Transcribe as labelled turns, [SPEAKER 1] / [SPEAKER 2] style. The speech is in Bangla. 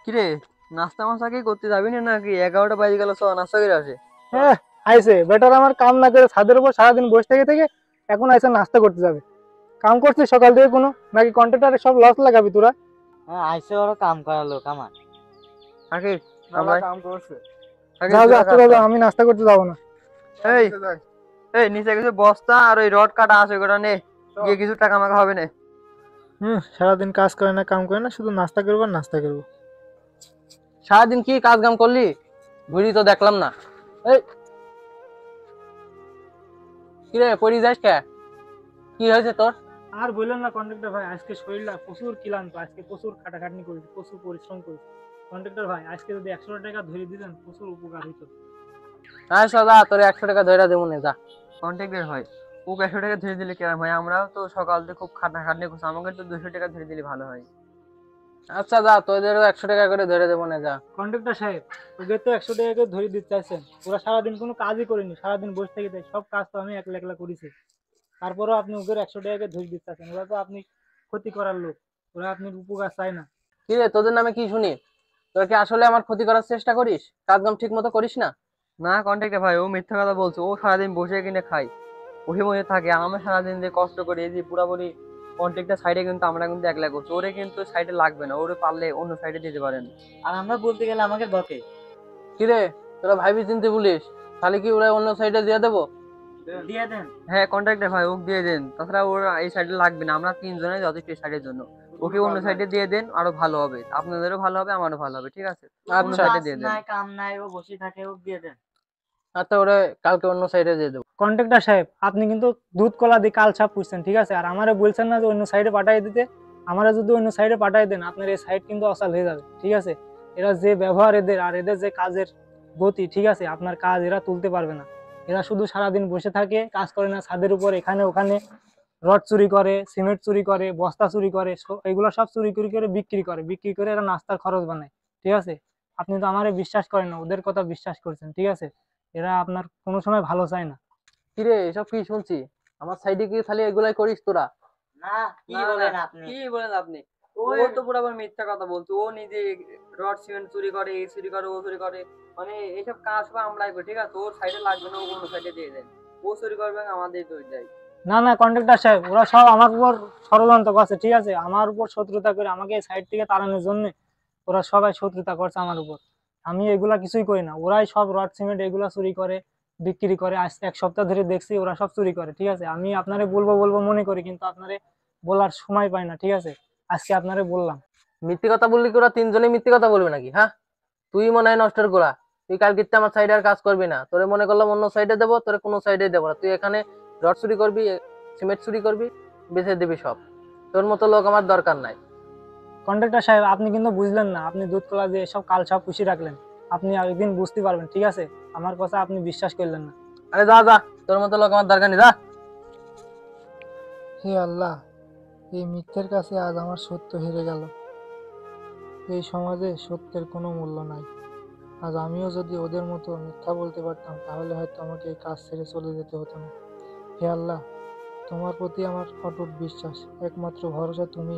[SPEAKER 1] কিরে, নাস্তা মাস্তা কি করতে যাবি না নাকি? 11টা বাজে গেল, চ নাস্তা করে আসে।
[SPEAKER 2] হ্যাঁ, আইসে বেটার আমার কাম না করে ছাদের উপর সারাদিন বসে থেকে থেকে এখন আইসে নাস্তা করতে যাবে। কাম করছিস সকাল থেকে কোনো, নাকি কন্ট্রাক্টরে সব লস লাগাবি তোরা?
[SPEAKER 3] হ্যাঁ, আইসে ওরা কাম করার লোক আমার।
[SPEAKER 1] থাকিস
[SPEAKER 2] বাবা
[SPEAKER 1] ভাই,
[SPEAKER 2] কাম করছে।
[SPEAKER 1] থাকিস
[SPEAKER 2] যাও
[SPEAKER 1] দুটা
[SPEAKER 2] যাও
[SPEAKER 1] কাজ
[SPEAKER 2] তোরা
[SPEAKER 1] কর।
[SPEAKER 2] যাও, আমি নাস্তা করতে যাবো না।
[SPEAKER 1] এই এই নিচে কিছু বস্তা আর ওই রড কাটা আছে, ওটা নে, গিয়ে কিছু টাকা মাকা হবে না।
[SPEAKER 2] সারাদিন কাজ করে না কাম করে না, শুধু নাস্তা করবো আর নাস্তা করবো।
[SPEAKER 3] সারাদিন কি কাজ কাম করলি? ঘুরি তো দেখলাম না। এই কিরে পড়ি যাস কে? কি হয়েছে তোর?
[SPEAKER 2] আর বললেন না কন্ট্রাক্টর ভাই, আজকে শরীরটা প্রচুর ক্লান্ত, আজকে প্রচুর খাটাখাটনি করেছি, প্রচুর পরিশ্রম করেছি। কন্ট্রাক্টর ভাই, আজকে যদি 100 টাকা ধরে দিতেন প্রচুর উপকার হইতো।
[SPEAKER 3] হ্যাঁ সদা, তোর 100 টাকা ধরে দেবো না, যা।
[SPEAKER 1] কন্ট্রাক্টের হয়, ও 100 টাকা ধরে দিলে কেমন হয়? আমরাও তো সকাল থেকে খুব খাটাখাটনি করছি, আমাকে তো 200 টাকা ধরে দিলে ভালো হয়।
[SPEAKER 3] আচ্ছা যা, তোদেরও 100 টাকা করে ধরে দেবো না, যা।
[SPEAKER 2] কন্ট্রাক্টর সাহেব, ওদের তো 100 টাকা করে ধরে দিতে চাইছেন, ওরা সারাদিন কোনো কাজই করেনি, সারাদিন বসে থেকে দেয়, সব কাজ তো আমি একলা একলা করেছি। তারপরেও আপনি ওদের 100 টাকা করে ধরে দিতে চাচ্ছেন, ওরা তো আপনি ক্ষতি করার লোক, ওরা আপনার উপকার চায় না।
[SPEAKER 3] কিরে তোদের নামে কি শুনি? তোরা কি আসলে আমার ক্ষতি করার চেষ্টা করিস? কাজ কাম ঠিক মতো করিস না?
[SPEAKER 1] না কন্ট্রাক্টর ভাই, ও মিথ্যা কথা বলছে। ও সারাদিন বসে কিনে খায়, বসে বসে থাকে। আমরা সারাদিন যে কষ্ট করি, এই যে পুরাপুরি কন্ট্রাক্টর সাইডে কিন্তু আমরা কিন্তু একলা করছি। ওরে কিন্তু সাইডে লাগবে না, ওরে পারলে অন্য সাইডে দিতে পারেন।
[SPEAKER 3] আর আমরা বলতে গেলে আমাকে বকে। কিরে তোরা ভাবি চিনতে বলিস, তাহলে কি ওরা অন্য সাইডে দিয়ে দেবো?
[SPEAKER 2] দিয়ে দেন।
[SPEAKER 1] হ্যাঁ কন্ট্রাক্টর ভাই, ওকে দিয়ে দেন। তাছাড়া ওর এই সাইডে লাগবে না, আমরা তিনজনে যথেষ্ট এই সাইডের জন্য। ওকে অন্য সাইডে দিয়ে দেন, আরো ভালো হবে, আপনাদেরও ভালো হবে, আমারও ভালো হবে। ঠিক আছে, অন্য
[SPEAKER 3] আচ্ছা
[SPEAKER 1] সাইডে দিয়ে দেন।
[SPEAKER 3] কাম নাই, ও বসে থাকে, ও দিয়ে দেন। আচ্ছা ওরে কালকে অন্য সাইডে দিয়ে দেবো।
[SPEAKER 2] কন্ট্রাক্টর সাহেব, আপনি কিন্তু দুধ কলা দিয়ে কাল ছাপ পুষছেন, ঠিক আছে? আর আমারে বলছেন না যে অন্য সাইডে পাঠিয়ে দিতে। আমারা যদি অন্য সাইডে পাঠিয়ে দেন, আপনার এই সাইড কিন্তু অসাল হয়ে যাবে, ঠিক আছে? এরা যে ব্যবহার এদের, আর এদের যে কাজের গতি, ঠিক আছে, আপনার কাজ এরা তুলতে পারবে না। এরা শুধু সারাদিন বসে থাকে, কাজ করে না, ছাদের উপর এখানে ওখানে রড চুরি করে, সিমেন্ট চুরি করে, বস্তা চুরি করে, এগুলো সব চুরি করে করে বিক্রি করে এরা নাস্তার খরচ বানায়, ঠিক আছে? আপনি তো আমারে বিশ্বাস করেন না, ওদের কথা বিশ্বাস করছেন, ঠিক আছে? এরা আপনার কোনো সময় ভালো চায় না।
[SPEAKER 3] কিরে এসব কি শুনছি? আমার সাইডে কি খালি এগুলাই করিস তোরা? না, কি
[SPEAKER 1] না,
[SPEAKER 3] বলেন
[SPEAKER 1] না,
[SPEAKER 3] আপনি?
[SPEAKER 1] কি বলেন আপনি? ও তো পুরো আবার মিথ্যা কথা বলতো। ও নিজে রড সিমেন্ট চুরি করে, এই চুরি করে, ও চুরি করে। মানে এইসব কাজ সব আমরাই করি। ঠিক আছে, ওর সাইডে লাগবে না, ও অন্য সাইডে দিয়ে দেন। ও চুরি করবে, আমাদের দোষ দেয়।
[SPEAKER 2] না না কন্ট্রাক্টর সাহেব, ওরা সব আমার উপর ষড়যন্ত্র করছে, ঠিক আছে? আমার উপর শত্রুতা করে আমাকে এই সাইড থেকে তাড়ানোর জন্য ওরা সবাই শত্রুতা করছে আমার উপর। আমি এগুলা কিছুই করি না, ওরাই সব রড সিমেন্ট এগুলা চুরি করে বিক্রি করে। আজ 1 সপ্তাহ ধরে দেখছি ওরা সব চুরি করে, ঠিক আছে? আমি আপনারে বলবো বলবো মনে করি, কিন্তু আপনারে বলার সময় পাই না, ঠিক আছে? আজকে আপনারে বললাম।
[SPEAKER 3] মিথ্যে কথা বললি কি ওরা তিনজনে মিথ্যে কথা বলবে নাকি? হ্যাঁ, তুই মনে হয় নষ্টের গোড়া। তুই কালকে আমার সাইডে আর কাজ করবি না, তোরে মনে করলাম অন্য সাইডে দেবো, তোরে কোনো সাইডে দেবো না। তুই এখানে রড চুরি করবি, সিমেন্ট চুরি করবি, বেঁচে দিবি সব। তোর মতো লোক আমার দরকার নাই।
[SPEAKER 2] কন্ট্রাক্টর সাহেব, আপনি কিন্তু বুঝলেন না, আপনি দুধ কলা দিয়ে সব কাল সব পুষি রাখলেন। আপনি একদিন বুঝতে পারবেন, ঠিক আছে? আমার কথা আপনি বিশ্বাস করলেন না।
[SPEAKER 3] আরে যা যা, তোর মতো লোক আমার দরকার নেই, যা।
[SPEAKER 2] হে আল্লাহ, এই মিথ্যের কাছে আজ আমার সত্য হেরে গেল। এই সমাজে সত্যের কোনো মূল্য নাই। আজ আমিও যদি ওদের মতো মিথ্যা বলতে পারতাম, তাহলে হয়তো আমাকে এই কাজ ছেড়ে চলে যেতে হতো না। হে আল্লাহ, তোমার প্রতি আমার অটুট বিশ্বাস, একমাত্র ভরসা তুমি।